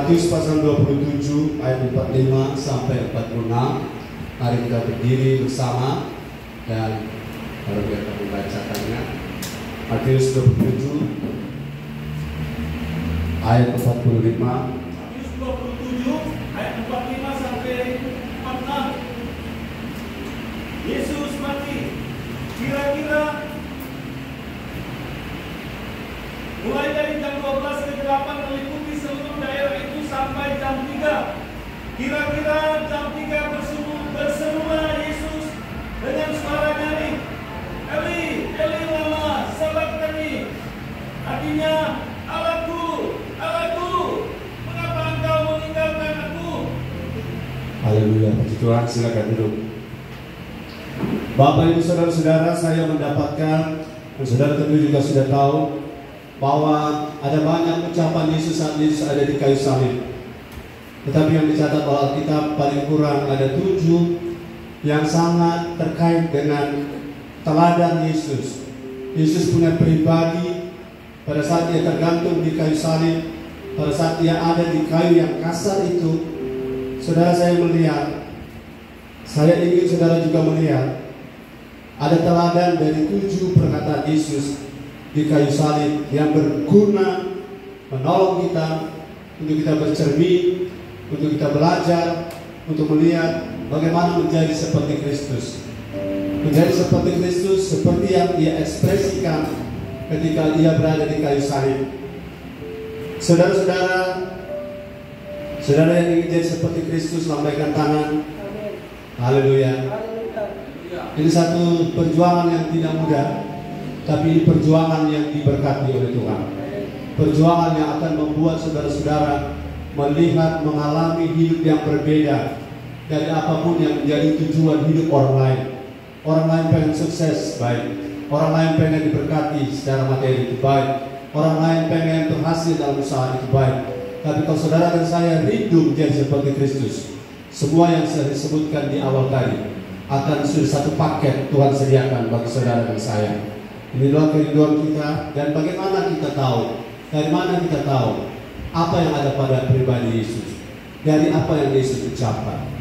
Matius pasal 27 ayat 45 sampai 46. Mari kita berdiri bersama dan baru kita membacakannya. Matius 27 ayat 45. Matius 27 ayat 45 sampai 46. Yesus mati. Kira-kira mulai dari jam 12 ke 8 meliputi seluruh daerah itu sampai jam 3. Kira-kira jam 3 berserulah Yesus dengan suara nyaring, Eli, Eli lama sabachthani. Artinya, Allahku, Allahku, mengapa engkau meninggalkan aku? Haleluya, puji Tuhan, silakan duduk. Bapak Ibu saudara-saudara, saya mendapatkan, dan saudara tentu juga sudah tahu bahwa ada banyak ucapan Yesus saat Yesus ada di kayu salib. Tetapi yang dicatat oleh Alkitab paling kurang ada 7 yang sangat terkait dengan teladan Yesus. Yesus punya pribadi pada saat dia tergantung di kayu salib, pada saat dia ada di kayu yang kasar itu. Saudara, saya melihat, saya ingin saudara juga melihat ada teladan dari 7 perkataan Yesus di kayu salib yang berguna menolong kita, untuk kita bercermin, untuk kita belajar, untuk melihat bagaimana menjadi seperti Kristus. Menjadi seperti Kristus seperti yang dia ekspresikan ketika dia berada di kayu salib. Saudara-saudara, saudara yang ingin jadi seperti Kristus, lambaikan tangan. Haleluya. Ini satu perjuangan yang tidak mudah, tapi ini perjuangan yang diberkati oleh Tuhan. Perjuangan yang akan membuat saudara-saudara melihat, mengalami hidup yang berbeda dari apapun yang menjadi tujuan hidup orang lain. Orang lain pengen sukses, baik. Orang lain pengen diberkati secara materi, itu baik. Orang lain pengen berhasil dalam usaha, itu baik. Tapi kalau saudara dan saya rindu menjadi seperti Kristus, semua yang saya sebutkan di awal tadi akan sudah satu paket Tuhan sediakan bagi saudara dan saya. Inilah kerinduan kita. Dan bagaimana kita tahu? Dari mana kita tahu apa yang ada pada pribadi Yesus? Dari apa yang Yesus ucapkan?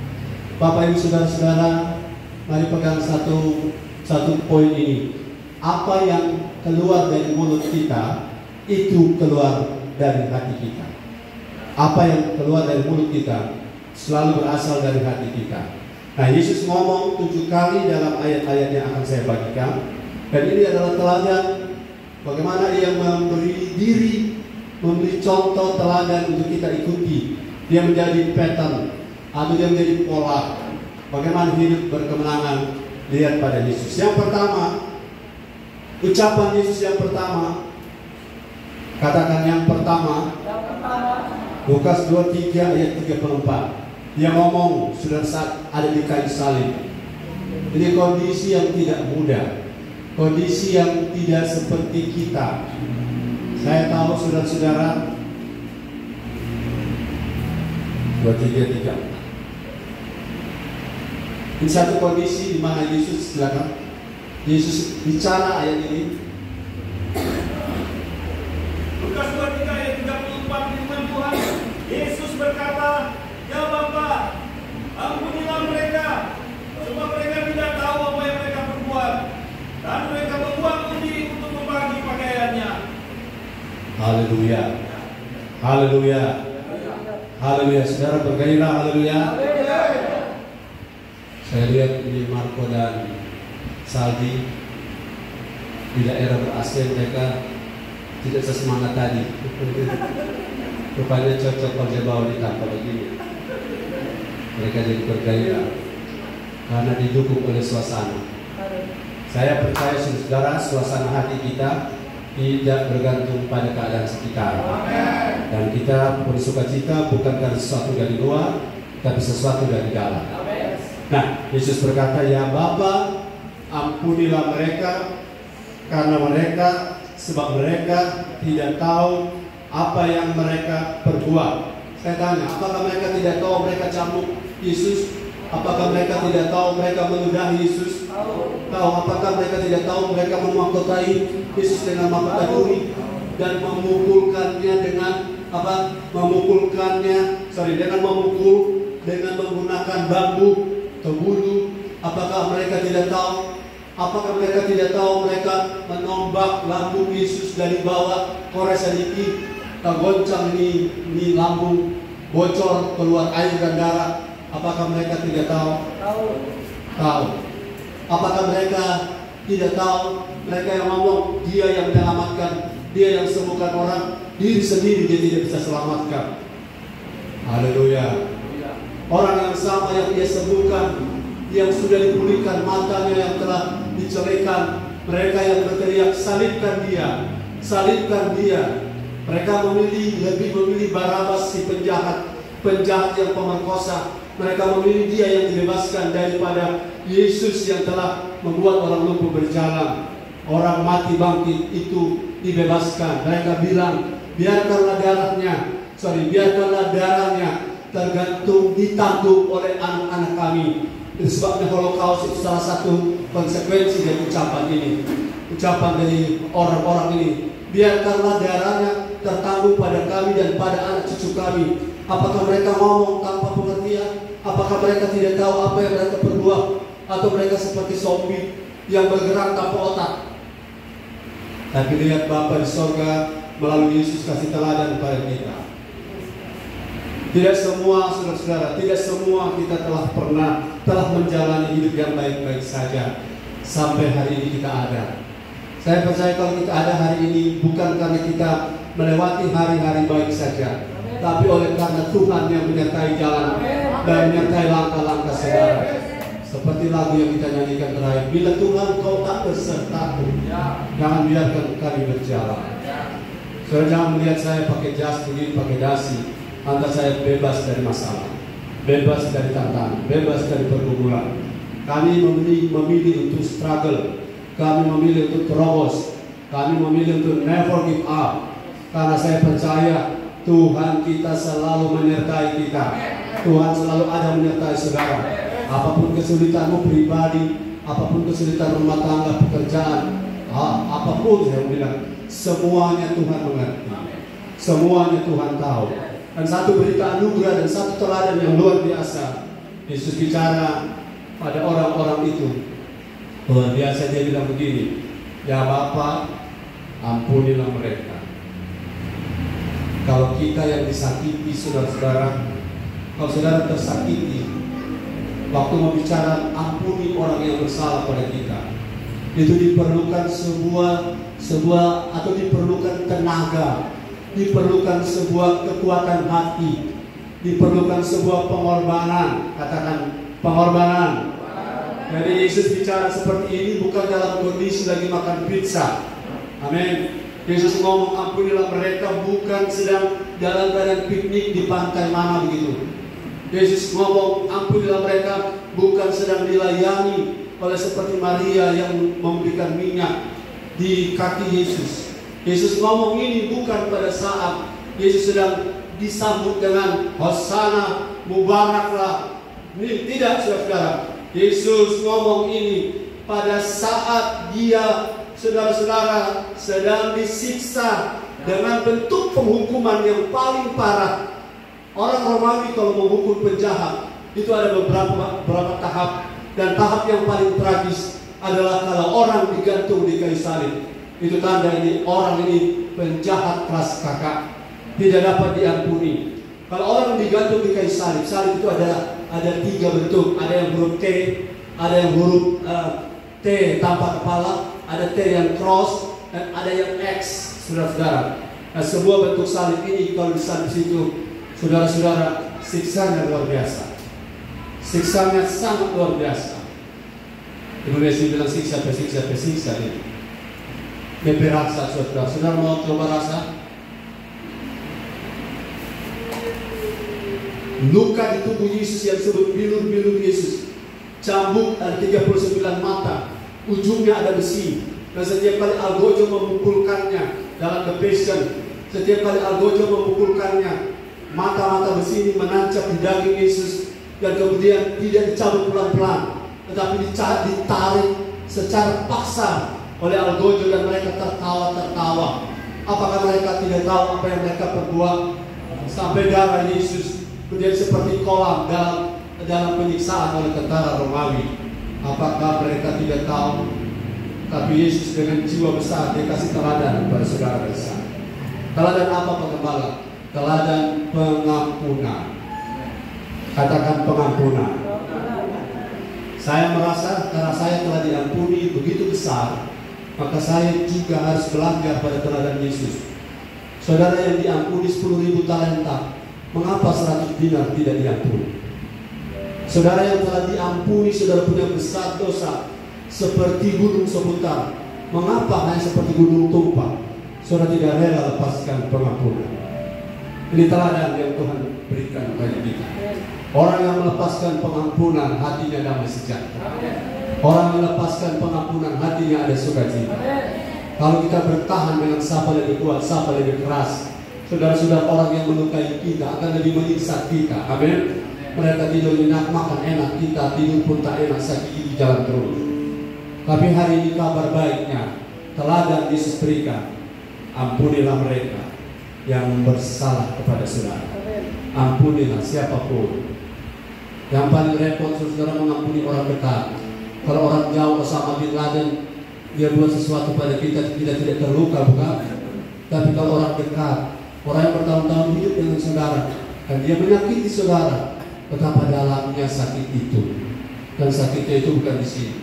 Bapak Ibu saudara-saudara, mari pegang satu poin ini. Apa yang keluar dari mulut kita, itu keluar dari hati kita. Apa yang keluar dari mulut kita selalu berasal dari hati kita. Nah, Yesus ngomong 7 kali dalam ayat-ayat yang akan saya bagikan. Dan ini adalah teladan bagaimana ia memberi diri, memberi contoh teladan untuk kita ikuti. Dia menjadi pattern atau dia menjadi pola bagaimana hidup berkemenangan. Lihat pada Yesus. Yang pertama, ucapan Yesus yang pertama, katakan yang pertama. Lukas 23 ayat 34. Dia ngomong sudah saat ada di kayu salib. Ini kondisi yang tidak mudah, kondisi yang tidak seperti kita. Saya tahu saudara-saudara, 23. Ini satu kondisi di mana Yesus, silakan. Yesus bicara ayat ini. Lukas 23 ayat 34, firman Tuhan. Yesus berkata, "Ya Bapa, ampunilah mereka, sebab mereka tidak tahu apa yang mereka perbuat." Dan mereka membuang undi untuk membagi pakaiannya. Haleluya. Haleluya. Haleluya. Saudara bergairah, haleluya. Saya lihat di Marco dan Saldi di daerah ber-AC, mereka tidak sesemangat tadi. Rupanya cocok kalau dia bawa di tanpa begini. Mereka jadi bergairah karena didukung oleh suasana. Saya percaya saudara, suasana hati kita tidak bergantung pada keadaan sekitar. Dan kita bersukacita bukan karena sesuatu dari luar, tapi sesuatu dari dalam. Nah, Yesus berkata, "Ya Bapa, ampunilah mereka, karena sebab mereka tidak tahu apa yang mereka perbuat." Saya tanya, apakah mereka tidak tahu mereka cambuk Yesus? Apakah mereka tidak tahu mereka meludahi Yesus? Tahu. Apakah mereka tidak tahu mereka memahkotai Yesus dengan mahkota duri dan memukulkannya dengan memukulkannya, dengan memukul, dengan menggunakan bambu atau bulu. Apakah mereka tidak tahu? Apakah mereka tidak tahu mereka menombak lambung Yesus dari bawah, kores sedikit, goncang ini lambung, bocor, keluar air dan darah. Apakah mereka tidak tahu? Tahu. Apakah mereka tidak tahu? Mereka yang ngomong, dia yang menyelamatkan, dia yang sembuhkan orang, diri sendiri dia tidak bisa selamatkan. Haleluya. Orang yang sama yang dia sembuhkan, yang sudah dipulihkan, matanya yang telah dicelekan, mereka yang berteriak, salibkan dia, salibkan dia. Mereka lebih memilih Barabas, si penjahat yang pemerkosa. Mereka memilih dia yang dibebaskan daripada Yesus yang telah membuat orang lumpuh berjalan, orang mati bangkit itu dibebaskan. Mereka bilang, biarkanlah darahnya tergantung ditanggung oleh anak-anak kami. Itu sebabnya Holocaust itu salah satu konsekuensi dari ucapan ini, ucapan dari orang-orang ini. Biarkanlah darahnya tertanggung pada kami dan pada anak cucu kami. Apakah mereka ngomong tanpa pengertian? Apakah mereka tidak tahu apa yang mereka perbuat? Atau mereka seperti zombie yang bergerak tanpa otak? Tapi lihat Bapa di sorga melalui Yesus kasih teladan kepada kita. Tidak semua saudara-saudara, tidak semua kita telah menjalani hidup yang baik-baik saja sampai hari ini kita ada. Saya percaya kalau kita ada hari ini bukan karena kita melewati hari-hari baik saja, tapi oleh karena Tuhan yang menyertai jalan dan menyertai langkah-langkah saudara. Seperti lagu yang kita nyanyikan terakhir, bila Tuhan kau tak bersertaku, jangan biarkan kami berjalan. Saudara jangan melihat saya pakai jas begini, pakai dasi. Antar saya bebas dari masalah, bebas dari tantangan, bebas dari pergumulan. Kami memilih untuk struggle, kami memilih untuk terobos, kami memilih untuk never give up. Karena saya percaya Tuhan kita selalu menyertai kita. Tuhan selalu ada menyertai saudara. Apapun kesulitanmu pribadi, apapun kesulitan rumah tangga, pekerjaan, apapun saya bilang, semuanya Tuhan mengerti, semuanya Tuhan tahu. Dan satu berita anugerah dan satu teladan yang luar biasa. Yesus bicara pada orang-orang itu. Luar biasa, dia bilang begini, ya Bapa, ampunilah mereka. Kalau kita yang disakiti saudara-saudara, kalau saudara tersakiti, waktu mau bicara ampuni orang yang bersalah pada kita, itu diperlukan sebuah atau diperlukan tenaga, diperlukan sebuah kekuatan hati, diperlukan sebuah pengorbanan. Katakan pengorbanan. Jadi Yesus bicara seperti ini bukan dalam kondisi lagi makan pizza. Amin. Yesus ngomong ampunilah mereka bukan sedang dalam keadaan piknik di pantai mana begitu. Yesus ngomong ampunilah mereka bukan sedang dilayani oleh seperti Maria yang memberikan minyak di kaki Yesus. Yesus ngomong ini bukan pada saat Yesus sedang disambut dengan Hosana, Mubaraklah. Ini tidak saudara-saudara. Yesus ngomong ini pada saat dia, saudara-saudara, sedang disiksa dengan bentuk penghukuman yang paling parah. Orang Romawi kalau menghukum penjahat itu ada beberapa tahap, dan tahap yang paling tragis adalah kalau orang digantung di kayu salib. Itu tanda ini orang ini penjahat kelas kakak, tidak dapat diampuni. Kalau orang digantung di kayu salib, salib itu ada tiga bentuk. Ada yang huruf T, ada yang huruf T tanpa kepala, ada T yang cross, dan ada yang X, saudara-saudara. Nah, sebuah bentuk salib ini kalau disalib situ, saudara-saudara, siksanya luar biasa. Siksanya sangat luar biasa. Ibu Messi bilang siksa ini. DP rasa, saudara mau coba rasa? Luka di tubuh Yesus yang disebut bilur-bilur Yesus, cambuk ada 39 mata, ujungnya ada besi. Dan setiap kali algojo memukulkannya dalam The Passion, setiap kali algojo memukulkannya, mata-mata besi ini menancap di daging Yesus, dan kemudian tidak dicabut pelan-pelan, tetapi ditarik secara paksa oleh algojo, dan mereka tertawa. Apakah mereka tidak tahu apa yang mereka perbuat? Sampai darah Yesus menjadi seperti kolam dalam penyiksaan oleh tentara Romawi. Apakah mereka tidak tahu? Tapi Yesus dengan jiwa besar dia kasih teladan kepada saudara besar. Teladan apa penggembala? Teladan pengampunan. Katakan pengampunan. Saya merasa karena saya telah diampuni begitu besar, maka saya juga harus belajar pada teladan Yesus. Saudara yang diampuni 10.000 talenta, mengapa 100 dinar tidak diampuni? Saudara yang telah diampuni, saudara punya besar dosa seperti gunung seputar, mengapa hanya seperti gunung tumpah? Saudara tidak rela lepaskan pengampunan. Ini teladan yang Tuhan berikan kepada kita. Orang yang melepaskan pengampunan, hatinya damai sejahtera. Orang yang melepaskan pengampunan, hatinya ada sukacita. Kalau kita bertahan dengan sapa lebih kuat, sapa lebih keras, saudara-saudara, orang yang melukai kita akan lebih menyiksa kita. Amin. Mereka tidur enak, makan enak, kita tidur pun tak enak, sakit gigi jalan terus. Tapi hari ini kabar baiknya, teladan Yesus berikan, ampunilah mereka yang bersalah kepada saudara. Ampunilah siapapun. Yang paling repot saudara mengampuni orang dekat. Kalau orang jauh Osama bin Laden, dia buat sesuatu pada kita tidak terluka, bukan? Tapi kalau orang dekat, orang yang bertahun-tahun hidup dengan saudara, dan dia menyakiti saudara, betapa dalamnya sakit itu. Dan sakitnya itu bukan di sini.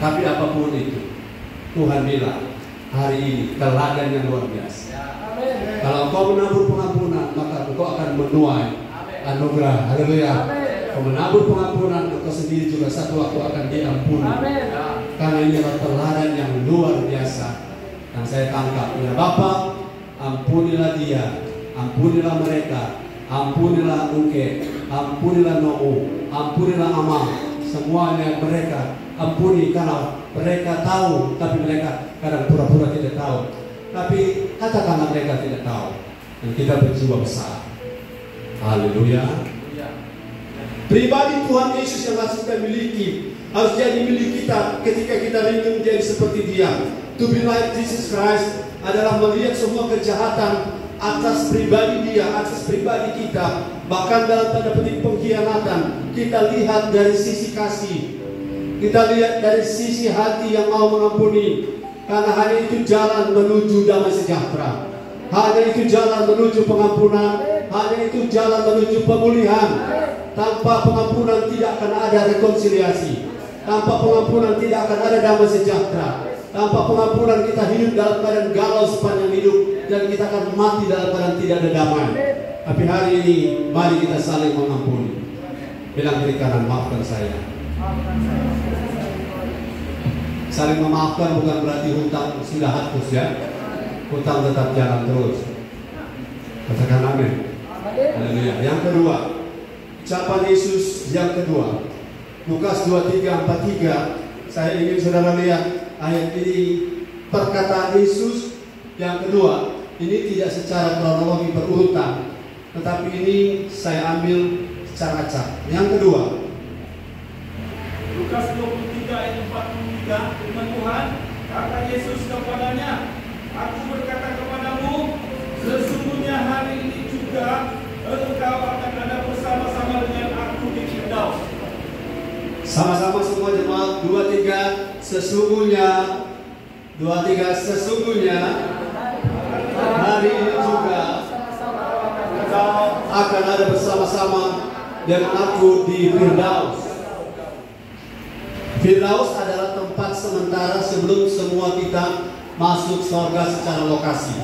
Tapi apapun itu, Tuhan bilang hari ini teladan yang luar biasa. Kalau kau menabur pengampunan, maka kau akan menuai anugerah. Haleluya. Kau menabur pengampunan, kau sendiri juga satu waktu akan diampuni. Karena ini adalah teladan yang luar biasa. Dan saya tangkap, ya Bapa, ampunilah dia, ampunilah mereka, ampunilah Uke, ampunilah No'u, ampunilah Amal, semuanya mereka ampuni karena mereka tahu, tapi mereka kadang pura-pura tidak tahu. Tapi katakanlah mereka tidak tahu, dan kita berjiwa besar. Haleluya. Pribadi Tuhan Yesus yang harus kita miliki, harus jadi milik kita ketika kita rindu menjadi seperti Dia. To be like Jesus Christ adalah melihat semua kejahatan atas pribadi Dia, atas pribadi kita. Bahkan dalam tanda petik pengkhianatan, kita lihat dari sisi kasih, kita lihat dari sisi hati yang mau mengampuni. Karena hanya itu jalan menuju damai sejahtera. Hanya itu jalan menuju pengampunan. Hanya itu jalan menuju pemulihan. Tanpa pengampunan tidak akan ada rekonsiliasi. Tanpa pengampunan tidak akan ada damai sejahtera. Tanpa pengampunan kita hidup dalam keadaan galau sepanjang hidup, dan kita akan mati dalam keadaan tidak ada damai. Tapi hari ini mari kita saling mengampuni. Bilang kiri kanan, maafkan saya. Saling memaafkan bukan berarti hutang sudah hapus, ya. Hutang tetap jalan terus. Katakan amin. Haleluya. Yang kedua, ucapan Yesus yang kedua, Lukas 23:43. Saya ingin saudara lihat ayat ini, perkataan Yesus yang kedua. Ini tidak secara kronologi berurutan, tetapi ini saya ambil secara acak. Yang kedua, Lukas 23 ayat 43, firman Tuhan, kata Yesus kepadanya, aku berkata kepadamu, sesungguhnya hari ini juga engkau akan ada bersama-sama dengan aku di Firdaus. Sama-sama semua jemaat, 2-3, sesungguhnya, 2-3, sesungguhnya hari ini juga engkau akan ada bersama-sama dengan aku di Firdaus. Firdaus adalah tempat sementara sebelum semua kita masuk surga secara lokasi.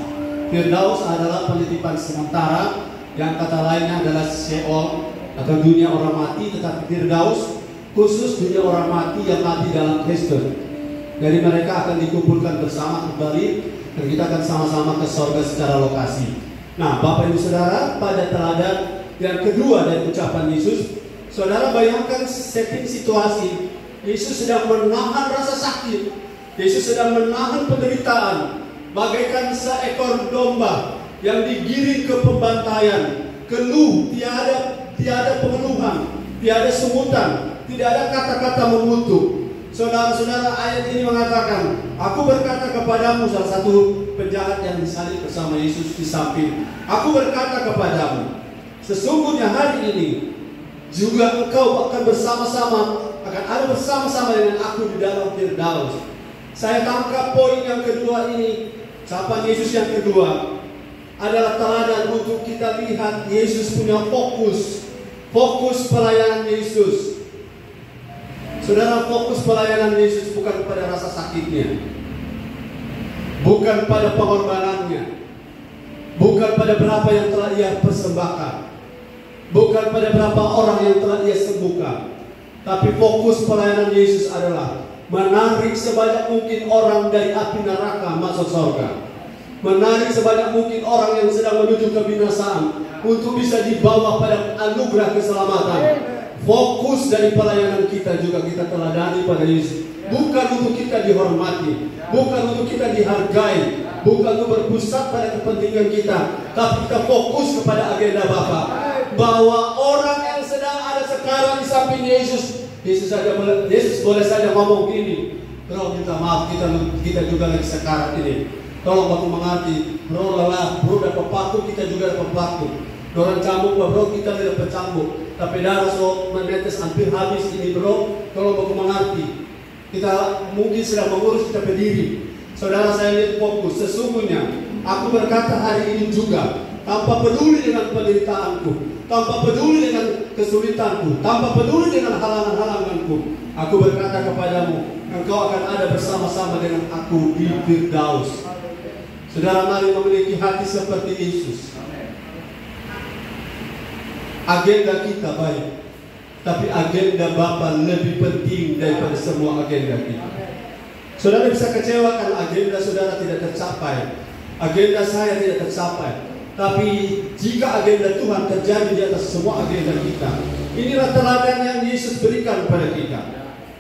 Firdaus adalah penitipan sementara, yang kata lainnya adalah Sheol atau dunia orang mati. Tetapi Firdaus khusus dunia orang mati yang mati dalam Kristus. Jadi mereka akan dikumpulkan bersama kembali, dan kita akan sama-sama ke surga secara lokasi. Nah, Bapak Ibu Saudara, pada teladan yang kedua dari ucapan Yesus, saudara bayangkan setting situasi. Yesus sedang menahan rasa sakit. Yesus sedang menahan penderitaan, bagaikan seekor domba yang digiring ke pembantaian. Keluh, tiada pengeluhan, tiada semutan, tidak ada kata-kata mengutuk. Saudara-saudara, ayat ini mengatakan, aku berkata kepadamu, salah satu penjahat yang disalib bersama Yesus di samping, aku berkata kepadamu, sesungguhnya hari ini juga engkau akan ada bersama-sama dengan aku di dalam Firdaus. Saya tangkap poin yang kedua ini, ucapan Yesus yang kedua adalah teladan untuk kita lihat Yesus punya fokus pelayanan Yesus. Saudara, fokus pelayanan Yesus bukan pada rasa sakitnya, bukan pada pengorbanannya, bukan pada berapa yang telah ia persembahkan, bukan pada berapa orang yang telah ia sembuhkan. Tapi fokus pelayanan Yesus adalah menarik sebanyak mungkin orang dari api neraka masuk surga, menarik sebanyak mungkin orang yang sedang menuju kebinasaan untuk bisa dibawa pada anugerah keselamatan. Fokus dari pelayanan kita juga kita teladani pada Yesus, bukan untuk kita dihormati, bukan untuk kita dihargai, bukan untuk berpusat pada kepentingan kita, tapi kita fokus kepada agenda Bapa. Bahwa orang yang sedang ada sekarang di samping Yesus boleh saja ngomong gini, bro, minta maaf, kita juga lagi sekarat ini, tolong aku mengerti, bro, lelah, bro, dapat paku, kita juga dapat paku, dorang cambuk, bro, kita tidak dapat cambuk, tapi darah so menetes hampir habis ini, bro, tolong aku mengerti, kita mungkin sedang mengurus, kita berdiri. Saudara, saya lihat fokus. Sesungguhnya aku berkata hari ini juga, tanpa peduli dengan penderitaanku, tanpa peduli dengan kesulitanku, tanpa peduli dengan halangan-halanganku, aku berkata kepadamu, engkau akan ada bersama-sama dengan aku di Firdaus. Saudara, mari memiliki hati seperti Yesus. Agenda kita baik, tapi agenda Bapa lebih penting daripada semua agenda kita. Saudara bisa kecewa karena agenda saudara tidak tercapai, agenda saya tidak tercapai. Tapi jika agenda Tuhan terjadi di atas semua agenda kita, inilah teladan yang Yesus berikan kepada kita.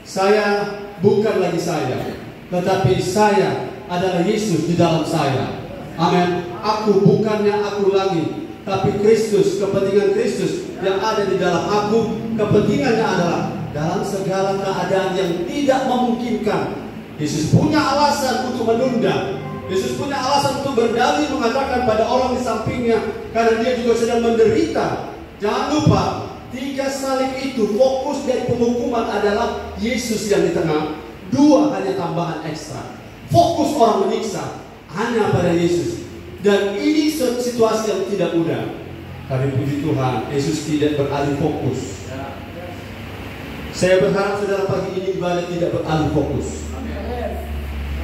Saya bukan lagi saya, tetapi saya adalah Yesus di dalam saya. Amin. Aku bukannya aku lagi, tapi Kristus, kepentingan Kristus yang ada di dalam aku. Kepentingannya adalah dalam segala keadaan yang tidak memungkinkan, Yesus punya alasan untuk menunda. Yesus punya alasan untuk berdalih mengatakan pada orang di sampingnya, karena dia juga sedang menderita. Jangan lupa, 3 salib itu fokus dari penghukuman adalah Yesus yang di tengah. 2 hanya tambahan ekstra. Fokus orang menyiksa hanya pada Yesus. Dan ini situasi yang tidak mudah. Tapi puji Tuhan, Yesus tidak beralih fokus. Saya berharap saudara pagi ini ibadah tidak beralih fokus.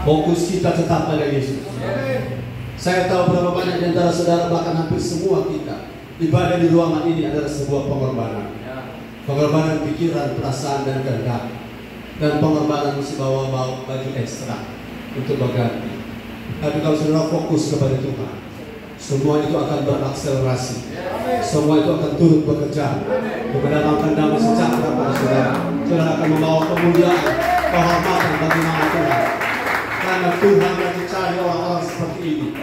Fokus kita tetap pada Yesus. Saya tahu berapa banyak di antara saudara, bahkan hampir semua kita, ibadah di ruangan ini adalah sebuah pengorbanan. Pengorbanan pikiran, perasaan, dan kehendak. Dan pengorbanan mesti bawa baju ekstra untuk berganti. Tapi kalau saudara fokus kepada Tuhan, semua itu akan berakselerasi. Semua itu akan turut bekerja untuk mendatangkan damai sejahtera pada saudara. Saudara akan membawa kemuliaan, kehormatan bagi nama Tuhan. Karena Tuhan lagi cari orang-orang seperti ini.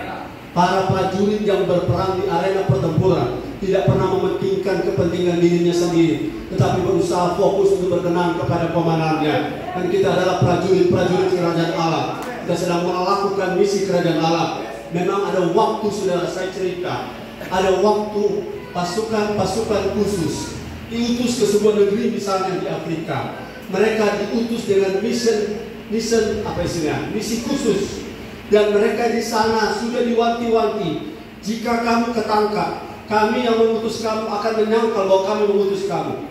Para prajurit yang berperang di arena pertempuran tidak pernah mementingkan kepentingan dirinya sendiri, tetapi berusaha fokus untuk berkenan kepada komandannya. Dan kita adalah prajurit-prajurit kerajaan Allah. Kita sedang melakukan misi kerajaan Allah. Memang ada waktu, saudara, saya cerita, ada waktu pasukan khusus diutus ke sebuah negeri, misalnya di Afrika. Mereka diutus dengan misi khusus, dan mereka di sana sudah diwanti-wanti, jika kamu ketangkap, kami yang mengutus kamu akan menyangkal bahwa kami mengutus kamu.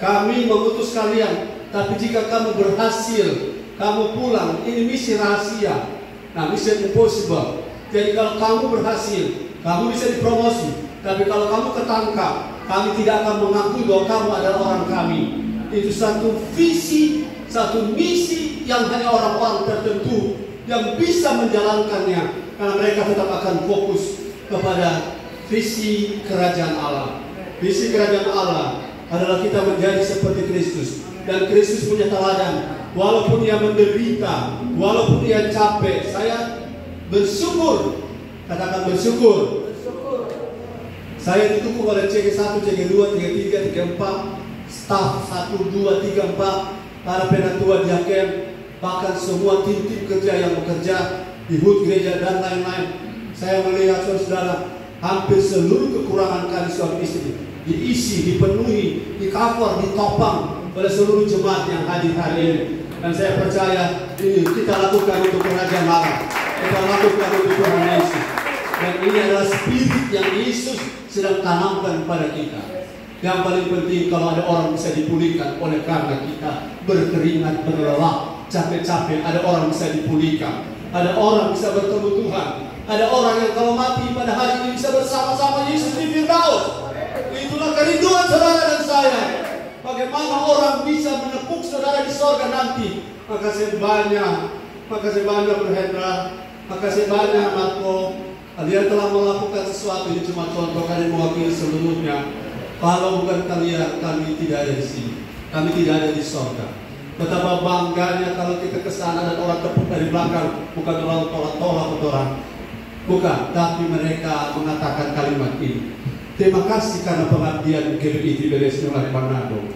Kami mengutus kalian, tapi jika kamu berhasil, kamu pulang. Ini misi rahasia. Nah, mission impossible. Jadi kalau kamu berhasil, kamu bisa dipromosi. Tapi kalau kamu ketangkap, kami tidak akan mengakui bahwa kamu adalah orang kami. Itu satu visi, satu misi yang hanya orang-orang tertentu yang bisa menjalankannya, karena mereka tetap akan fokus kepada visi kerajaan Allah. Visi kerajaan Allah adalah kita menjadi seperti Kristus, dan Kristus punya teladan. Walaupun dia menderita, walaupun dia capek, saya bersyukur. Katakan bersyukur. Saya didukung oleh CG1, CG2, CG3, CG4, staff 1, 2, 3, 4. para penatua diaken, bahkan semua tim-tim kerja yang bekerja di HUT gereja dan lain-lain. Saya melihat saudara, hampir seluruh kekurangan kami suami istri diisi, dipenuhi, di-cover, ditopang oleh seluruh jemaat yang hadir hari ini. Dan saya percaya ini kita lakukan untuk kerajaan Allah, kita lakukan untuk Tuhan Yesus. Dan ini adalah spirit yang Yesus sedang tanamkan pada kita. Yang paling penting, kalau ada orang bisa dipulihkan oleh karena kita berkeringat, berlelah, capek-capek, ada orang bisa dipulihkan, ada orang bisa bertemu Tuhan, ada orang yang kalau mati pada hari ini bisa bersama-sama Yesus di Firdaus. Itulah kerinduan saudara dan saya. Bagaimana orang bisa menepuk saudara di sorga nanti. Makasih banyak Bro Hendra, makasih banyak Marco. Kalian telah melakukan sesuatu, ini cuma contoh, kalian mewakili seluruhnya. Kalau bukan kalian, kami tidak ada di sini, kami tidak ada di sorga. Betapa bangganya kalau kita ke sana dan orang tepuk dari belakang, bukan orang tolak-tolak orang, bukan, tapi mereka mengatakan kalimat ini. Terima kasih karena pengabdian GBI Tiberias Nolari Manado.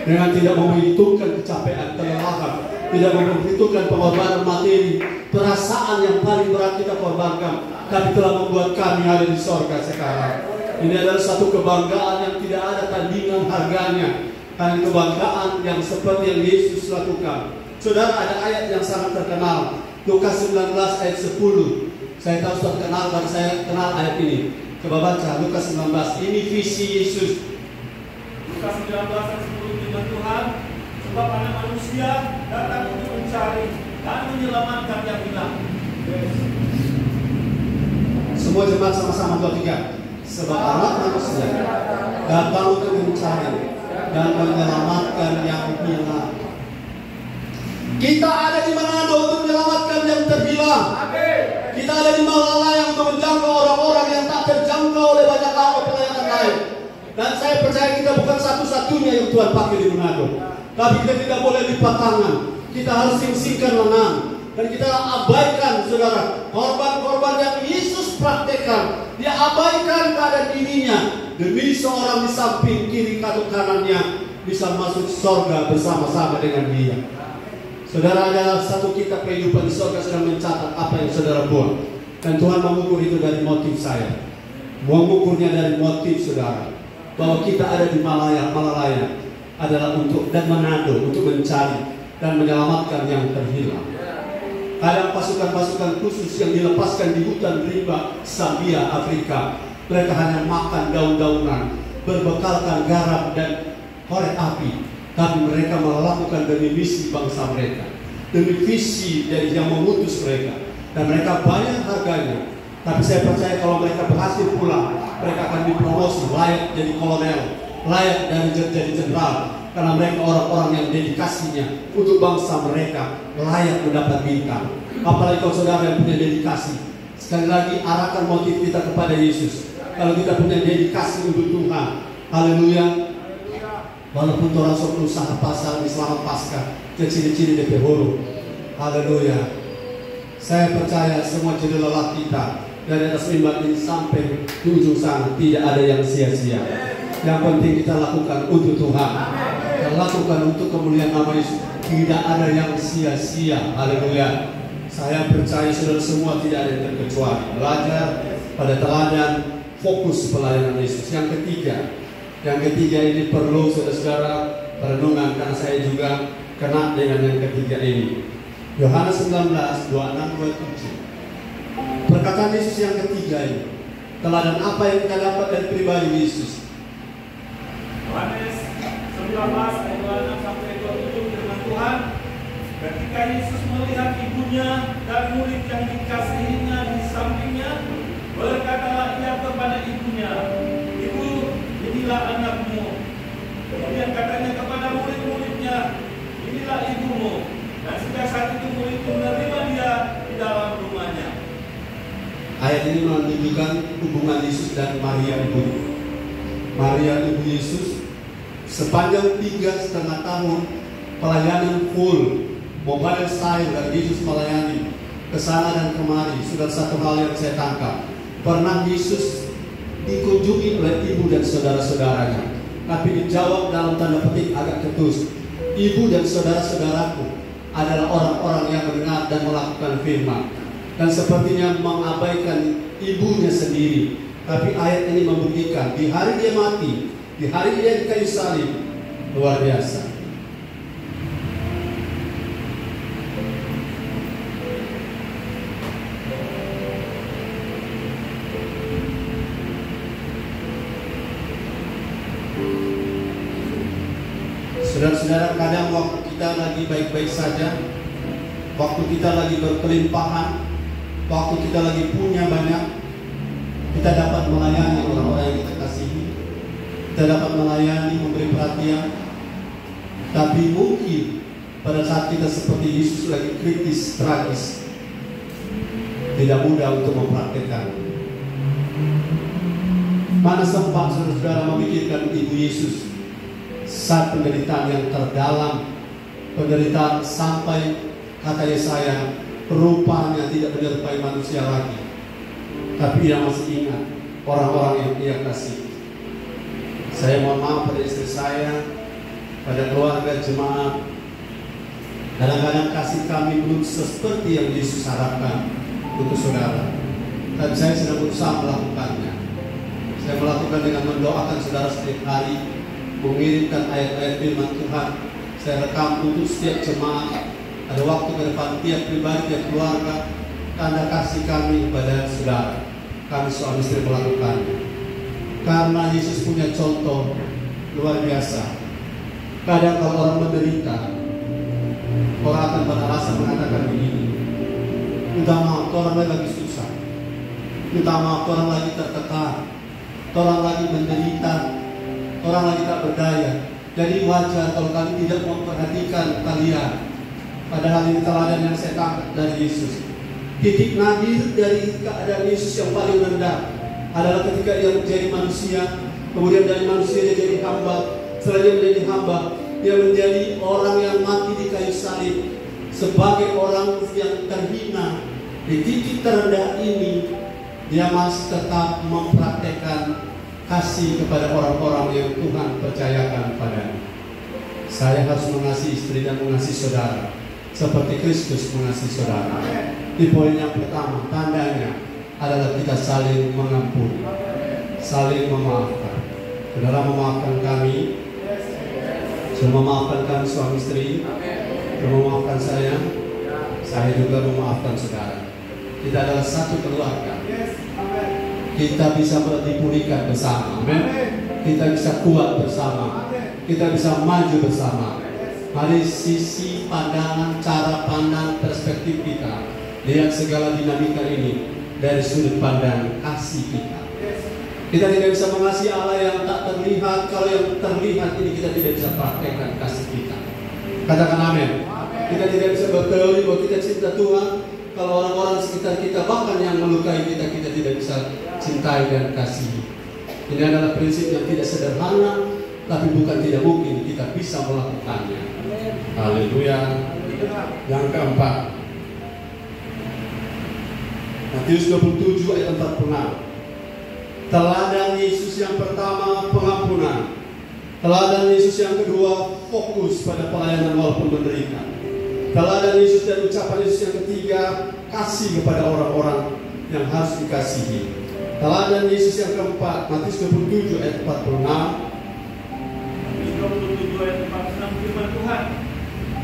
Dengan tidak memperhitungkan kecapean, kelelahan, tidak memperhitungkan pengorbanan materi, perasaan yang paling berat kita korbankan, tapi telah membuat kami ada di sorga sekarang. Ini adalah satu kebanggaan yang tidak ada tandingan harganya. Karena kebanggaan yang seperti yang Yesus lakukan. Saudara, ada ayat yang sangat terkenal, Lukas 19 ayat 10. Saya tahu sudah kenal, dan saya kenal ayat ini. Coba baca Lukas 19. Ini visi Yesus. Lukas 19 ayat 10, firman Tuhan, sebab Anak Manusia datang untuk mencari dan menyelamatkan yang hilang. Semua jemaat sama-sama 2-3. Sebab Anak Manusia datang untuk mencari dan menyelamatkan yang hilang. Kita ada di Manado untuk menyelamatkan yang terhilang. Kita ada di Malaya untuk menjangkau orang-orang yang tak terjangkau oleh banyak pelayanan lain. Dan saya percaya kita bukan satu-satunya yang Tuhan pakai di Manado. Tapi kita tidak boleh lipat tangan. Kita harus sing-singkan lengan. Dan kita abaikan, saudara, korban-korban yang Yesus praktekkan. Dia abaikan keadaan dirinya demi seorang di samping kiri atau kanannya bisa masuk sorga bersama-sama dengan dia. Saudara, adalah satu kitab kehidupan di sorga sedang mencatat apa yang saudara buat. Dan Tuhan mengukur itu dari motif saya. Mengukurnya dari motif saudara. Bahwa kita ada di Malaya adalah untuk dan Manado untuk mencari dan menyelamatkan yang terhilang. Ada pasukan-pasukan khusus yang dilepaskan di hutan rimba Zambia, Afrika. Mereka hanya makan daun-daunan, berbekalkan garam dan korek api. Tapi mereka melakukan demi misi bangsa mereka, demi visi dari yang mengutus mereka. Dan mereka bayar harganya. Tapi saya percaya kalau mereka berhasil pulang, mereka akan dipromosi, layak jadi kolonel, layak dan jadi jenderal. Karena mereka orang-orang yang dedikasinya untuk bangsa mereka layak mendapat bintang. Apalagi kalau saudara yang punya dedikasi. Sekali lagi, arahkan motif kita kepada Yesus. Kalau kita punya dedikasi untuk Tuhan, haleluya. Walaupun orang sok usaha pasar di selama pasca, ciri-ciri DP huru, haleluya. Saya percaya semua jerih lelah kita dari atas mimbar ini sampai di ujung sana tidak ada yang sia-sia. Yang penting kita lakukan untuk Tuhan. Kita lakukan untuk kemuliaan nama Yesus. Tidak ada yang sia-sia. Haleluya. Saya percaya saudara semua tidak ada yang terkecuali. Belajar pada teladan, fokus pelayanan Yesus. Yang ketiga ini perlu saudara-saudara perenungan, karena saya juga kena dengan yang ketiga ini. Yohanes 19, 26-27. Perkataan Yesus yang ketiga ini. Teladan apa yang kita dapat dari pribadi Yesus? Yohanes 19 ayat 26-27, firman Tuhan, ketika Yesus melihat ibunya dan murid yang dikasihinya di sampingnya, berkatalah ia kepada ibunya, "Ibu, inilah anakmu." Kemudian katanya kepada murid-muridnya, "Inilah ibumu." Dan sejak saat itu murid menerima dia di dalam rumahnya. Ayat ini menunjukkan hubungan Yesus dan Maria ibu. Maria ibu Yesus sepanjang 3,5 tahun pelayanan full, mobile style dan Yesus melayani kesana dan kemari. Sudah satu hal yang saya tangkap, pernah Yesus dikunjungi oleh ibu dan saudara-saudaranya, tapi dijawab dalam tanda petik agak ketus. ibu dan saudara-saudaraku adalah orang-orang yang mendengar dan melakukan firman, dan sepertinya mengabaikan ibunya sendiri. Tapi ayat ini membuktikan di hari dia mati, di hari dia di kayu salib, luar biasa. Saudara-saudara, kadang waktu kita lagi baik-baik saja, waktu kita lagi berkelimpahan, waktu kita lagi punya banyak, kita dapat melayani orang-orang yang kita kasihi, kita dapat melayani, memberi perhatian. Tapi mungkin pada saat kita seperti Yesus lagi kritis, tragis, tidak mudah untuk mempraktekkan. Mana sempat saudara memikirkan ibu Yesus saat penderitaan yang terdalam, penderitaan sampai kata Yesaya, rupanya tidak menyerupai manusia lagi, tapi ia masih ingat orang-orang yang ia kasih. Saya mohon maaf pada istri saya, pada keluarga jemaat. Kadang-kadang kasih kami belum seperti yang Yesus harapkan untuk saudara, tapi saya sedang berusaha melakukannya. Saya melakukan dengan mendoakan saudara setiap hari, mengirimkan ayat-ayat firman Tuhan. Saya rekam untuk setiap jemaat. Ada waktu ke depan tiap pribadi, tiap keluarga, tanda kasih kami kepada saudara. Kami suami istri melakukannya karena Yesus punya contoh luar biasa. Kadang kalau orang menderita, orang akan pada rasa mengatakan begini, minta maaf, orang lagi susah, minta maaf, orang lagi tertekan, orang lagi menderita, orang lagi tak berdaya. Jadi wajar kalau kami tidak memperhatikan kalian. Padahal ini teladan yang saya tangkap dari Yesus. Titik nadir dari keadaan Yesus yang paling rendah adalah ketika ia menjadi manusia, kemudian dari manusia dia jadi hamba. Setelah dia menjadi hamba, dia menjadi orang yang mati di kayu salib sebagai orang yang terhina. Di titik terendah ini, dia masih tetap mempraktekkan kasih kepada orang-orang yang Tuhan percayakan padanya. Saya harus mengasihi istri dan mengasihi saudara seperti Kristus mengasihi saudara. Di poin yang pertama, tandanya adalah kita saling mengampuni, saling memaafkan. Saudara memaafkan kami, sudah memaafkan kami suami istri, sudah memaafkan saya juga memaafkan saudara. Kita adalah satu keluarga. Kita bisa dipulihkan bersama, amin. Kita bisa kuat bersama, kita bisa maju bersama. Mari sisi pandangan, cara pandang, perspektif kita, lihat segala dinamika ini dari sudut pandang kasih kita. Kita tidak bisa mengasihi Allah yang tak terlihat kalau yang terlihat ini kita tidak bisa praktekkan kasih kita. Katakan amin. Kita tidak bisa berteori bahwa kita cinta Tuhan kalau orang-orang sekitar kita, bahkan yang melukai kita, kita tidak bisa cintai dan kasihi. Ini adalah prinsip yang tidak sederhana, tapi bukan tidak mungkin kita bisa melakukannya. Haleluya. Yang keempat, Matius 27 ayat 46. Teladan Yesus yang pertama, pengampunan. Teladan Yesus yang kedua, fokus pada pelayanan walaupun menderita. Teladan Yesus dan ucapan Yesus yang ketiga, kasih kepada orang-orang yang harus dikasihi. Teladan Yesus yang keempat, Matius 27 ayat 46. Matius 27 ayat 46, firman Tuhan.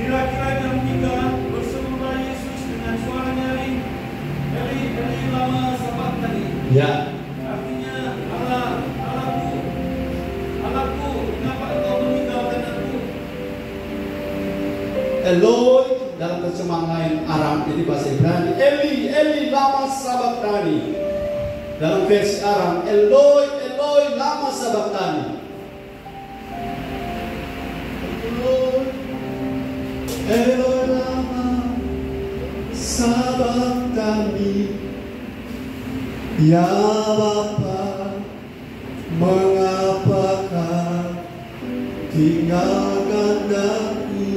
Kira-kira jam 3 berserulah Yesus dengan suara nyaring, Eli, Eli lama sabachthani. Ya. Artinya, Allahku, Allahku, kenapa engkau meninggalkan aku? Eloi dalam terjemahan lain Aram, ini bahasa Ibrani, Eli, Eli lama sabachthani. Dalam versi Aram, Eloi, Eloi lama sabachthani. Eloi lama sabachthani. Ya Bapa, mengapakah tinggalkan aku?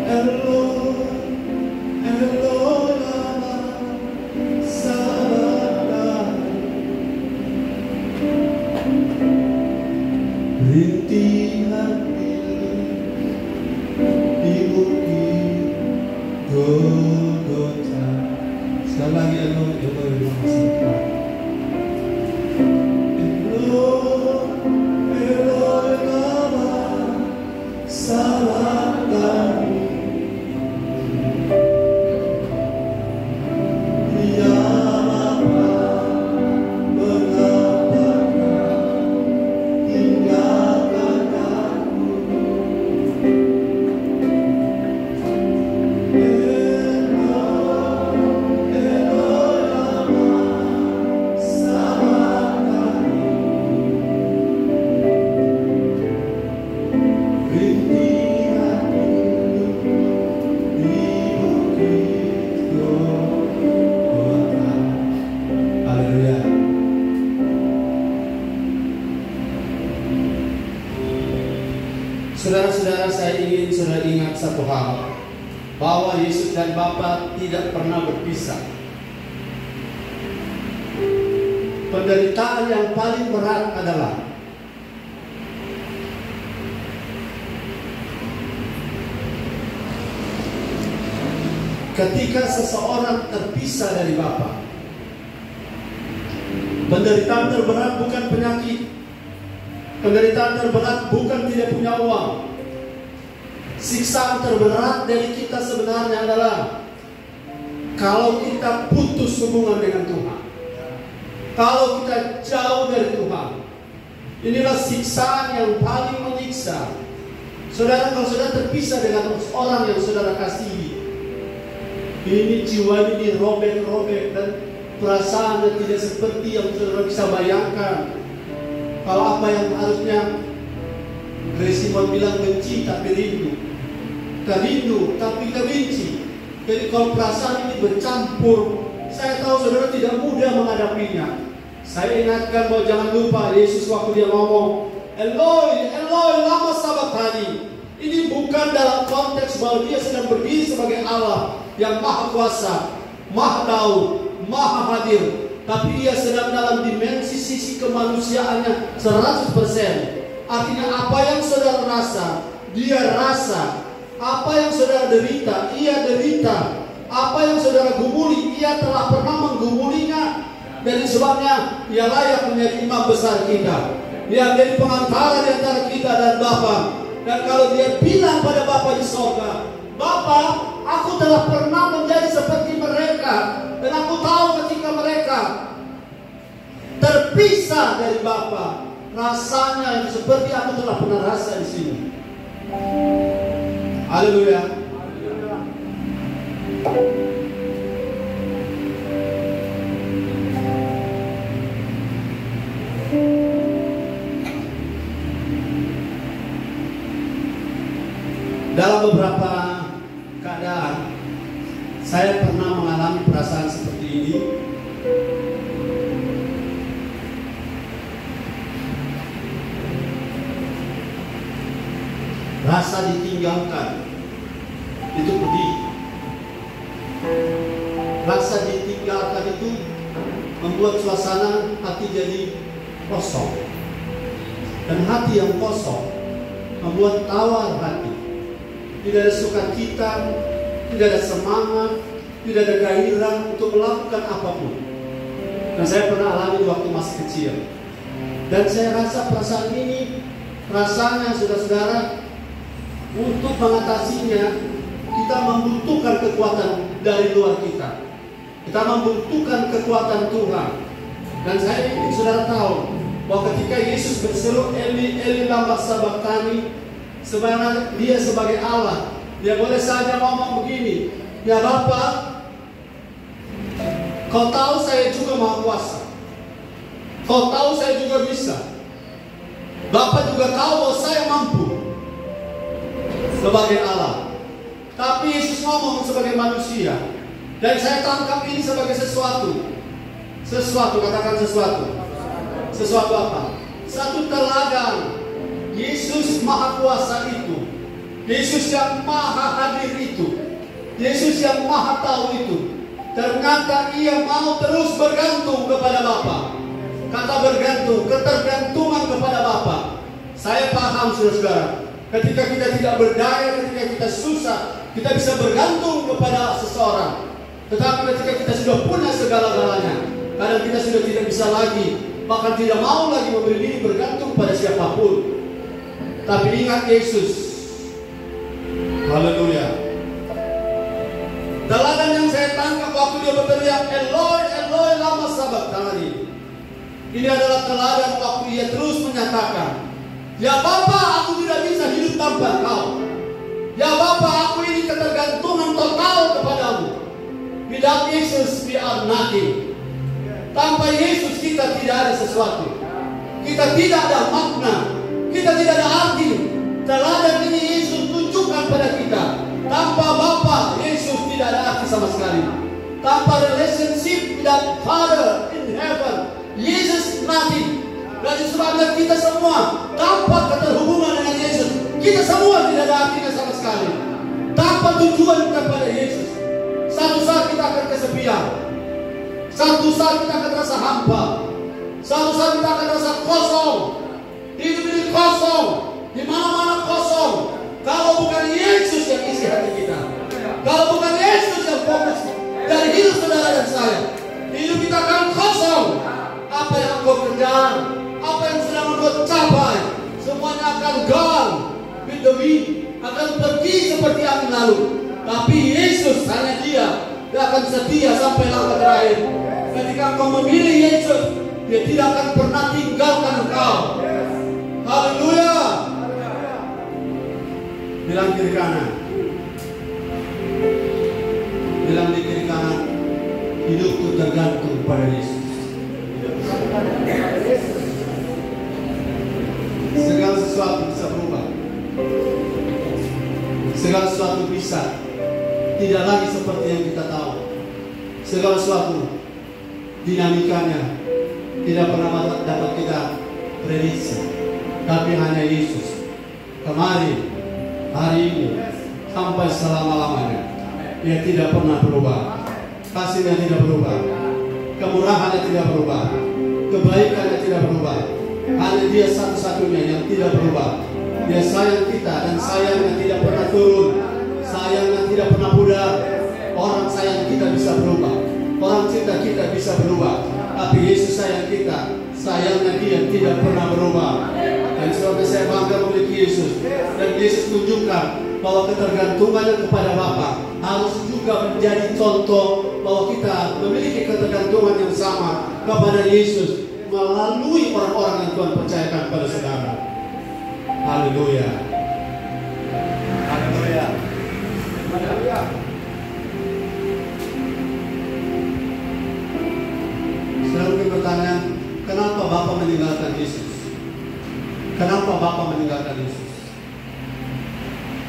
Eloi, Eloi lama sabachthani. rintihan di bukit Golgota. Sekali lagi Eloi, Eloi lama sabachthani. Eloi, Eloi lama sabachthani. Ya Bapa, mengapa tinggalkan aku? Saudara-saudara, saya ingin saudara ingat satu hal, bahwa Yesus dan Bapa tidak pernah berpisah. Penderitaan yang paling berat adalah ketika seseorang terpisah dari Bapa. Penderitaan terberat bukan penyakit. Penderitaan terberat bukan tidak punya uang. Siksaan terberat dari kita sebenarnya adalah kalau kita putus hubungan dengan Tuhan, kalau kita jauh dari Tuhan. Inilah siksaan yang paling menyiksa. Saudara, kalau saudara terpisah dengan orang yang saudara kasihi, ini jiwa ini robek-robek dan perasaannya tidak seperti yang saudara bisa bayangkan. Kalau apa yang harusnya Grace Simon bilang benci tapi rindu, rindu tapi benci. Jadi kalau perasaan ini bercampur, saya tahu saudara tidak mudah menghadapinya. Saya ingatkan bahwa jangan lupa Yesus waktu dia ngomong Eloi, Eloi lama sabachthani. Ini bukan dalam konteks bahwa dia sedang berdiri sebagai Allah yang maha kuasa, maha tahu, maha hadir, tapi ia sedang dalam dimensi sisi kemanusiaannya 100%. Artinya apa yang saudara rasa, dia rasa. Apa yang saudara derita, ia derita. Apa yang saudara gumuli, ia telah pernah menggumulinya. Dan sebabnya ia layak menjadi imam besar kita. Dia menjadi pengantara di antara kita dan Bapa. Dan kalau dia bilang pada Bapa di sorga, Bapa, aku telah pernah menjadi seperti mereka. Dan aku tahu ketika mereka terpisah dari Bapa, rasanya yang seperti aku telah pernah rasa di sini. Haleluya. Dalam beberapa keadaan saya pernah mengalami perasaan seperti ini. Rasa ditinggalkan itu pedih. Rasa ditinggalkan itu membuat suasana hati jadi kosong. Dan hati yang kosong membuat tawar hati. Tidak ada sukacita, tidak ada semangat, tidak ada gairah untuk melakukan apapun. Dan saya pernah alami waktu masih kecil. Dan saya rasa perasaan ini, rasanya saudara-saudara, untuk mengatasinya kita membutuhkan kekuatan dari luar kita. Kita membutuhkan kekuatan Tuhan. Dan saya ingin saudara tahu bahwa ketika Yesus berseru Eli, Eli lama sabachthani, sebenarnya dia sebagai Allah, dia boleh saja ngomong begini, ya Bapa, kau tahu saya juga maha kuasa, kau tahu saya juga bisa, Bapa juga tahu bahwa saya mampu sebagai Allah. Tapi Yesus ngomong sebagai manusia. Dan saya tangkap ini sebagai sesuatu. Sesuatu, katakan sesuatu. Sesuatu apa? Satu teladan. Yesus maha kuasa itu, Yesus yang maha hadir itu, Yesus yang maha tahu itu, ternyata ia mau terus bergantung kepada Bapa. Kata bergantung, ketergantungan kepada Bapa. Saya paham saudara-saudara, ketika kita tidak berdaya, ketika kita susah, kita bisa bergantung kepada seseorang. Tetapi ketika kita sudah punya segala-galanya, kadang kita sudah tidak bisa lagi, bahkan tidak mau lagi memberi diri bergantung pada siapapun. Tapi ingat Yesus. Haleluya. Teladan yang saya tangkap waktu dia berteriak, Eloi, Eloi, lama sabachthani. Ini adalah teladan waktu ia terus menyatakan, ya Bapa, aku tidak bisa hidup tanpa Kau. Ya Bapa, aku ini ketergantungan total kepadamu. Without Jesus we are nothing. Tanpa Yesus kita tidak ada sesuatu. Kita tidak ada makna. Kita tidak ada arti. Teladan ini Yesus tunjukkan pada kita. Tanpa Bapa, Yesus tidak ada arti sama sekali. Tanpa relationship with Father in heaven, Yesus nothing. Dan sebabnya kita semua tanpa keterhubungan dengan Yesus, kita semua tidak ada artinya sama sekali. Tanpa tujuan kepada Yesus, satu saat kita akan kesepian. Satu saat kita akan rasa hampa. Satu saat kita akan rasa kosong. Hidup ini kosong. Di mana-mana kosong. Kalau bukan Yesus yang isi hati kita, kalau bukan Yesus yang fokus dari hidup saudara dan saya, hidup kita akan kosong. Apa yang engkau kejar, apa yang sedang engkau capai, semuanya akan gone with the wind, akan pergi seperti angin lalu. Tapi Yesus hanya Dia akan setia sampai langkah terakhir. Ketika engkau memilih Yesus, Dia tidak akan pernah tinggalkan engkau. Haleluya. Bilang kiri kanan. Bilang di kiri kanan, hidupku tergantung pada Yesus. Segala sesuatu bisa berubah. Segala sesuatu bisa tidak lagi seperti yang kita tahu. Segala sesuatu dinamikanya tidak pernah dapat kita prediksi. Tapi hanya Yesus kemarin, hari ini, sampai selama-lamanya. Dia tidak pernah berubah. Kasihnya tidak berubah. Kemurahannya tidak berubah. Kebaikannya tidak berubah. Hanya Dia satu-satunya yang tidak berubah. Dia sayang kita dan sayangnya tidak pernah turun. Sayangnya tidak pernah pudar. Orang sayang kita bisa berubah. Orang cinta kita bisa berubah. Tapi Yesus sayang kita. Sayangnya Dia tidak pernah berubah. Dan sebabnya saya bangga memiliki Yesus. Dan Yesus tunjukkan bahwa ketergantungannya kepada Bapa harus juga menjadi contoh bahwa kita memiliki ketergantungan yang sama kepada Yesus melalui orang-orang yang Tuhan percayakan pada saudara. Haleluya. Haleluya. Haleluya. Saudara mungkin bertanya, kenapa Bapa meninggalkan Yesus? Kenapa Bapa meninggalkan Yesus?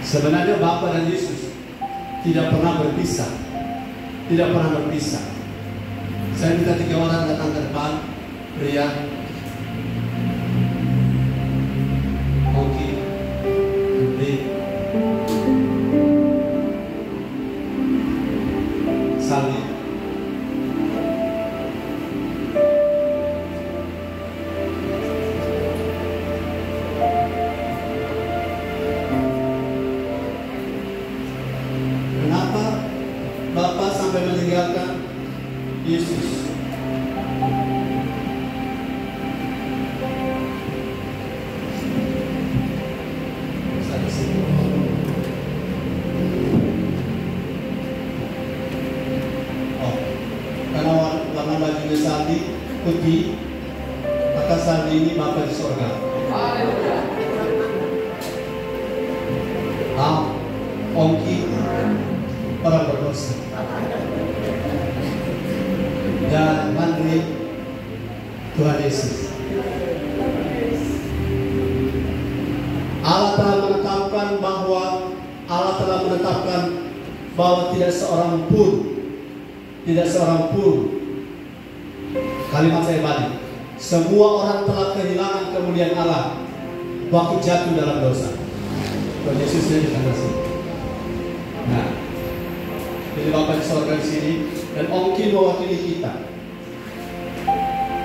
Sebenarnya Bapa dan Yesus tidak pernah berpisah. Tidak pernah berpisah. Saya minta 3 orang datang ke depan. Pria, Oki, Andri, Sali. Kenapa Bapak sampai meninggalkan Yesus? Sandi putih, maka Sandi ini Bapa di surga. Ongki orang berdosa. Dan Andri Tuhan Yesus. Allah telah menetapkan bahwa tidak seorang pun kalimat saya balik. Semua orang telah kehilangan kemuliaan Allah waktu jatuh dalam dosa. Tuhan Yesusnya dikasih. Nah, jadi Bapak di surga di sini dan Ongki mewakili kita.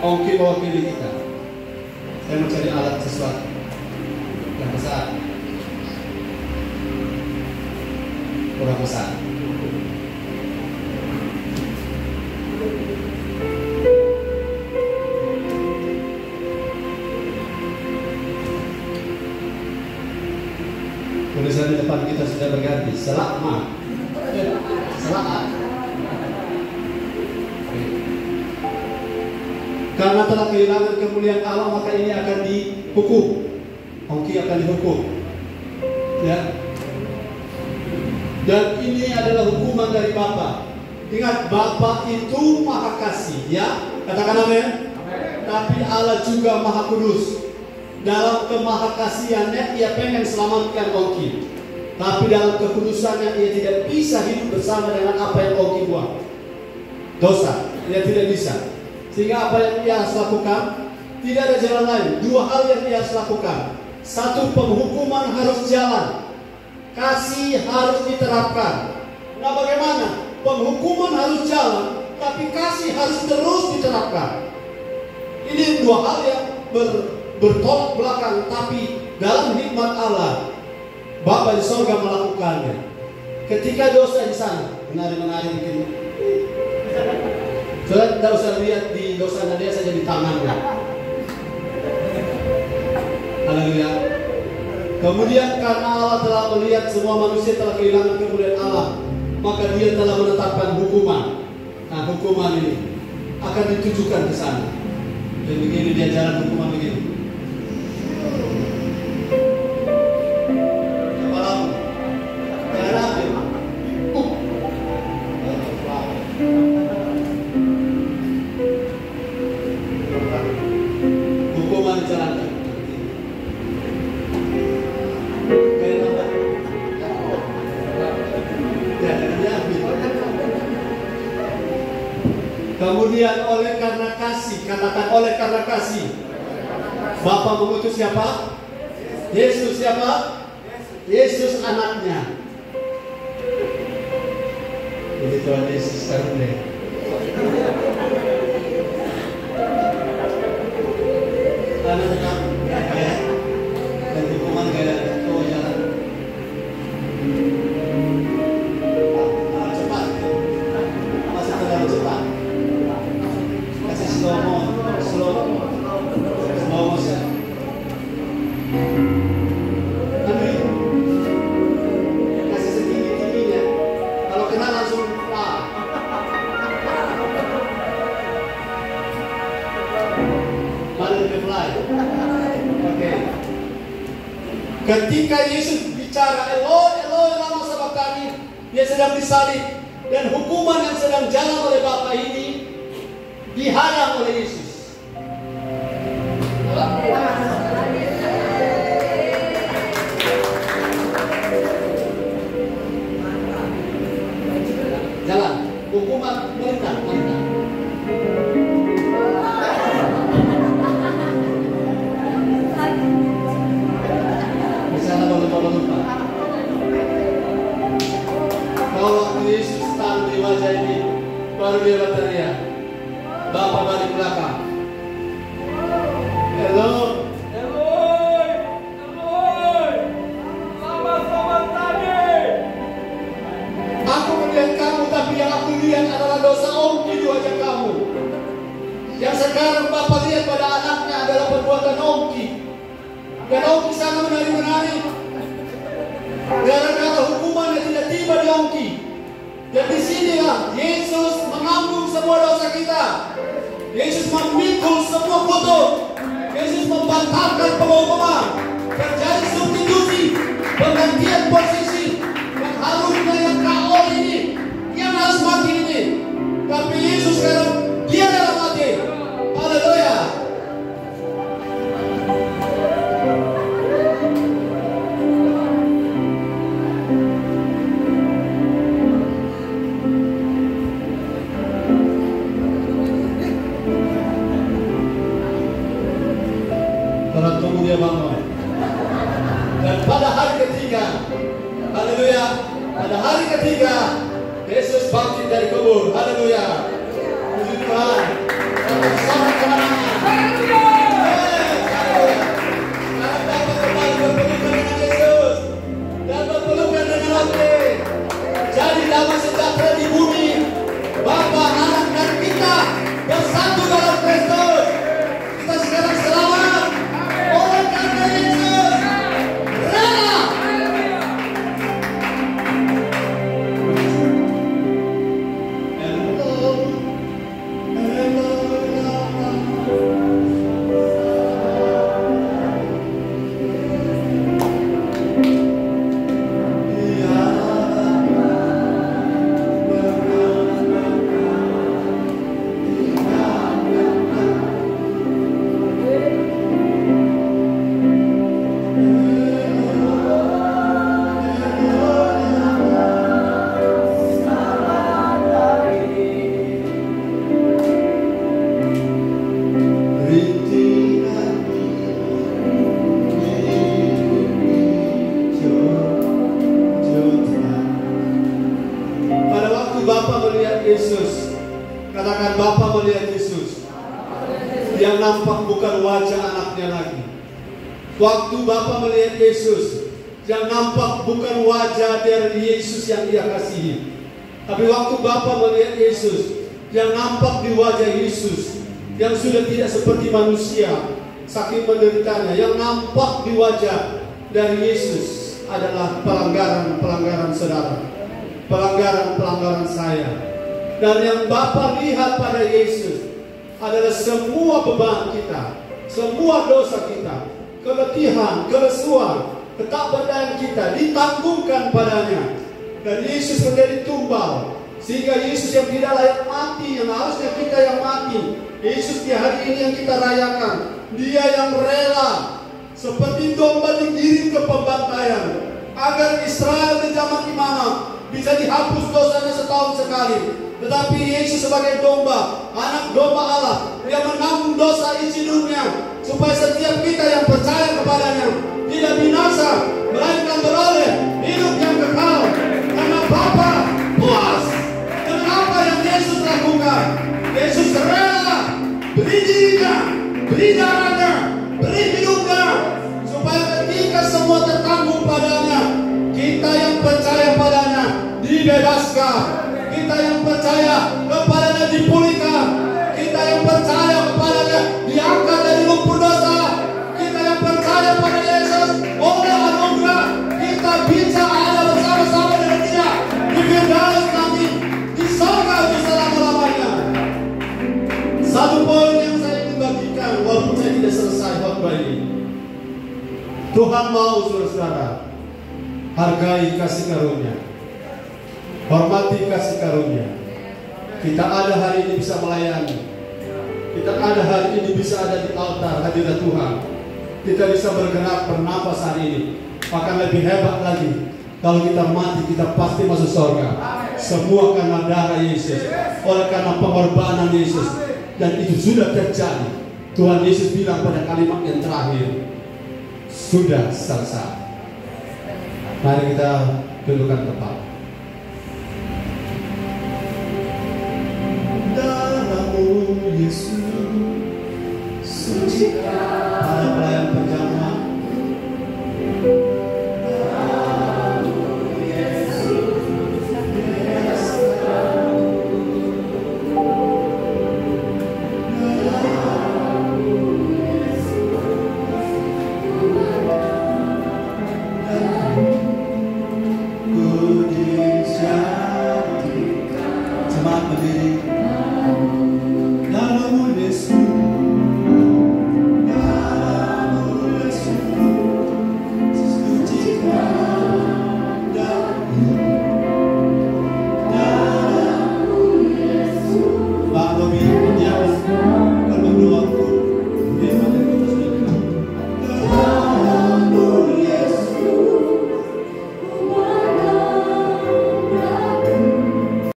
Ongki mewakili kita. Saya mencari alat sesuatu. besar. Kurang besar. Tulisan di depan kita sudah berganti. Selamat. Selamat. Karena telah kehilangan kemuliaan Allah, maka ini akan dihukum. Ongki akan dihukum. Ya. Dan ini adalah hukuman dari Bapa. Ingat, Bapa itu Maha Kasih, ya. Katakan amin. Tapi Allah juga Maha Kudus. Dalam kemahakasihannya Ia pengen selamatkan Ongki. Tapi dalam kekudusannya Ia tidak bisa hidup bersama dengan apa yang Ongki buat. Dosa, Ia tidak bisa. Sehingga apa yang Ia harus lakukan, tidak ada jalan lain. Dua hal yang Ia harus lakukan. Satu, penghukuman harus jalan, kasih harus diterapkan. Nah, bagaimana? Penghukuman harus jalan, tapi kasih harus terus diterapkan. Ini dua hal yang bertolak belakang, tapi dalam hikmat Allah, Bapa di sorga melakukannya. Ketika dosa di sana, menari-menari bikin. Saudara tidak usah lihat di dosanya dia saja di tangannya. Haleluya. Kemudian karena Allah telah melihat semua manusia telah kehilangan kemuliaan Allah, maka Dia telah menetapkan hukuman. Nah, hukuman ini akan ditujukan ke sana. Dan begini dia jalan hukuman begini. Kepalamu jangan ambil. Hukuman dijalankan. Kemudian oleh karena kasih, katakan oleh karena kasih, Bapa mengutus siapa? Yesus siapa? Yesus anaknya. Ini Tuhan Yesus sekarang deh. Anak-anak, ya, dan hukuman gak ada tuh jalan. Cepat, masih terlalu cepat. Kasih slow motion. Amin. Kasih setinggi-tingginya. Kalau kena langsung butterfly. Oke. Ketika Yesus bicara Eloi, Eloi lama sabachthani, Dia sedang disalib, dan hukuman yang sedang jalan oleh Bapa ini dihadang oleh Yesus. Jalan, hukuman melintang. Misalnya boleh lupa. Kalau waktu Yesus taruh di wajah ini, baru dia berteriak. Bapa balik belakang. Hello. Eloi, Eloi, lama sabachthani. Aku melihat kamu, tapi yang aku lihat adalah dosa Ongki di wajah kamu. Yang sekarang Bapa lihat pada anaknya adalah perbuatan Ongki. Dan Ongki sana menari-menari. Gara-gara hukuman yang tidak tiba di Ongki. Dan disinilah Yesus menanggung semua dosa kita. Yesus memikul semua kutuk. Yesus membatalkan penghukuman. Terjadi substitusi, penggantian posisi. Yang harusnya yang KO ini, yang harus mati ini. Tapi Yesus sekarang Dia dalam mati. Haleluya. Tunggu dia bangun. Dan pada hari ketiga, haleluya, pada hari ketiga Yesus bangkit dari kubur. Haleluya. Puji Tuhan. Selamat kemenangan. Haleluya. Sekarang dapat kembali berpenuh wajah anaknya lagi. Waktu Bapa melihat Yesus, yang nampak bukan wajah dari Yesus yang Ia kasihi, tapi waktu Bapa melihat Yesus, yang nampak di wajah Yesus yang sudah tidak seperti manusia, saking menderitanya, yang nampak di wajah dari Yesus adalah pelanggaran-pelanggaran saudara, pelanggaran-pelanggaran saya. Dan yang Bapa lihat pada Yesus adalah semua beban kita, semua dosa kita, keletihan, kelesuan, ketakberdayaan kita ditanggungkan padanya. Dan Yesus menjadi tumbal, sehingga Yesus yang tidak layak mati, yang harusnya kita yang mati, Yesus di hari ini yang kita rayakan, Dia yang rela seperti domba digiring ke pembantaian, agar Israel di zaman Imam bisa dihapus dosanya setahun sekali. Tetapi Yesus sebagai domba, anak domba Allah, Dia menanggung dosa isi dunia, supaya setiap kita yang percaya kepadanya tidak binasa, melainkan beroleh hidup yang kekal. Karena Bapa puas dengan apa yang Yesus lakukan. Yesus rela beri dirinya, beri darahnya, beri hidupnya, supaya ketika semua tertanggung padanya, kita yang percaya padanya dibebaskan, kita yang percaya kepadanya dipulihkan, kita yang percaya kepadanya diangkat dari lumpur dosa, kita yang percaya pada Yesus oleh anugerah kita bisa ada bersama-sama dengan Dia di Firdaus nanti, di surga untuk selama-lamanya. Satu poin yang saya ingin bagikan, walaupun saya tidak selesai khotbah ini. Tuhan mau saudara-saudara hargai kasih karunia, hormati kasih karunia. Kita ada hari ini bisa melayani, kita ada hari ini bisa ada di altar hadirat Tuhan, kita bisa bergerak bernafas hari ini. Akan lebih hebat lagi kalau kita mati, kita pasti masuk surga. Semua karena darah Yesus, oleh karena pengorbanan Yesus, dan itu sudah terjadi. Tuhan Yesus bilang pada kalimat yang terakhir, sudah selesai. Mari kita dudukkan kepala. Darah-Mu Yesus, sucikan